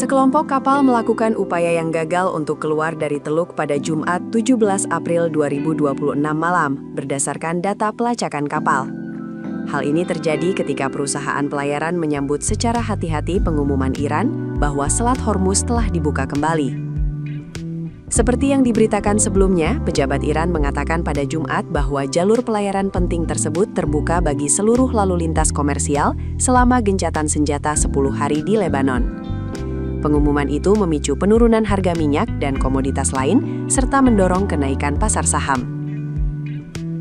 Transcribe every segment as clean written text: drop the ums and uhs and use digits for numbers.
Sekelompok kapal melakukan upaya yang gagal untuk keluar dari Teluk pada Jumat 17 April 2026 malam, berdasarkan data pelacakan kapal. Hal ini terjadi ketika perusahaan pelayaran menyambut secara hati-hati pengumuman Iran bahwa Selat Hormuz telah dibuka kembali. Seperti yang diberitakan sebelumnya, pejabat Iran mengatakan pada Jumat bahwa jalur pelayaran penting tersebut terbuka bagi seluruh lalu lintas komersial selama gencatan senjata 10 hari di Lebanon. Pengumuman itu memicu penurunan harga minyak dan komoditas lain, serta mendorong kenaikan pasar saham.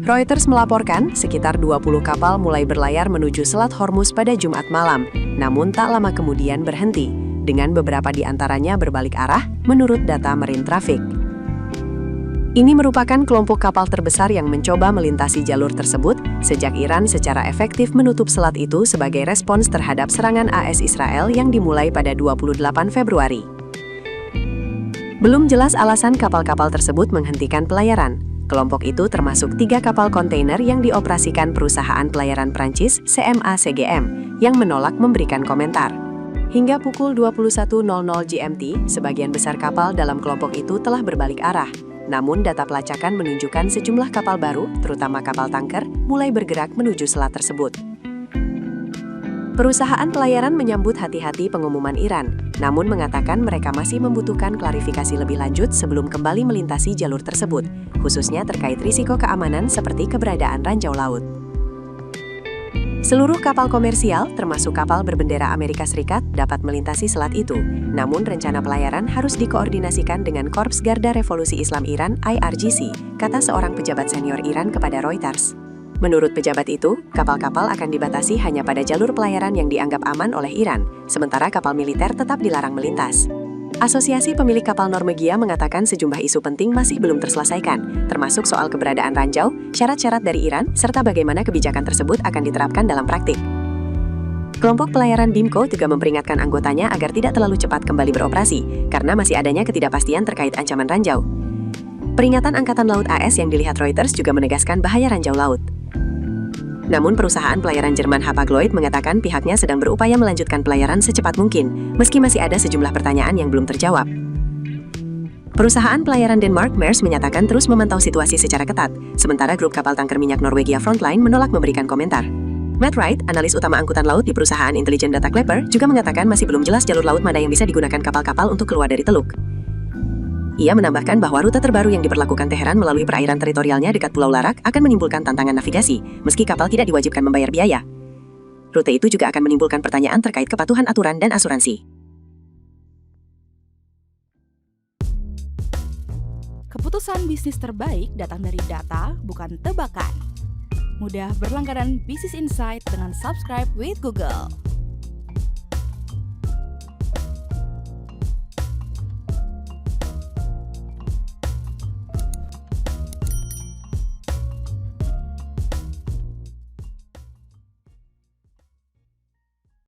Reuters melaporkan sekitar 20 kapal mulai berlayar menuju Selat Hormuz pada Jumat malam, namun tak lama kemudian berhenti, dengan beberapa di antaranya berbalik arah, menurut data Marine Traffic. Ini merupakan kelompok kapal terbesar yang mencoba melintasi jalur tersebut sejak Iran secara efektif menutup selat itu sebagai respons terhadap serangan AS Israel yang dimulai pada 28 Februari. Belum jelas alasan kapal-kapal tersebut menghentikan pelayaran. Kelompok itu termasuk 3 kapal kontainer yang dioperasikan perusahaan pelayaran Prancis CMA CGM yang menolak memberikan komentar. Hingga pukul 21.00 GMT, sebagian besar kapal dalam kelompok itu telah berbalik arah. Namun data pelacakan menunjukkan sejumlah kapal baru, terutama kapal tanker, mulai bergerak menuju selat tersebut. Perusahaan pelayaran menyambut hati-hati pengumuman Iran, namun mengatakan mereka masih membutuhkan klarifikasi lebih lanjut sebelum kembali melintasi jalur tersebut, khususnya terkait risiko keamanan seperti keberadaan ranjau laut. Seluruh kapal komersial, termasuk kapal berbendera Amerika Serikat, dapat melintasi selat itu. Namun rencana pelayaran harus dikoordinasikan dengan Korps Garda Revolusi Islam Iran (IRGC), kata seorang pejabat senior Iran kepada Reuters. Menurut pejabat itu, kapal-kapal akan dibatasi hanya pada jalur pelayaran yang dianggap aman oleh Iran, sementara kapal militer tetap dilarang melintas. Asosiasi pemilik kapal Norwegia mengatakan sejumlah isu penting masih belum terselesaikan, termasuk soal keberadaan ranjau, syarat-syarat dari Iran, serta bagaimana kebijakan tersebut akan diterapkan dalam praktik. Kelompok pelayaran BIMCO juga memperingatkan anggotanya agar tidak terlalu cepat kembali beroperasi, karena masih adanya ketidakpastian terkait ancaman ranjau. Peringatan Angkatan Laut AS yang dilihat Reuters juga menegaskan bahaya ranjau laut. Namun perusahaan pelayaran Jerman Hapag-Lloyd mengatakan pihaknya sedang berupaya melanjutkan pelayaran secepat mungkin, meski masih ada sejumlah pertanyaan yang belum terjawab. Perusahaan pelayaran Denmark Maersk menyatakan terus memantau situasi secara ketat, sementara grup kapal tanker minyak Norwegia Frontline menolak memberikan komentar. Matt Wright, analis utama angkutan laut di perusahaan intelijen data Clapper, juga mengatakan masih belum jelas jalur laut mana yang bisa digunakan kapal-kapal untuk keluar dari teluk. Ia menambahkan bahwa rute terbaru yang diberlakukan Teheran melalui perairan teritorialnya dekat Pulau Larak akan menimbulkan tantangan navigasi, meski kapal tidak diwajibkan membayar biaya. Rute itu juga akan menimbulkan pertanyaan terkait kepatuhan aturan dan asuransi. Keputusan bisnis terbaik datang dari data, bukan tebakan. Mudah berlangganan Business Insight dengan subscribe with Google.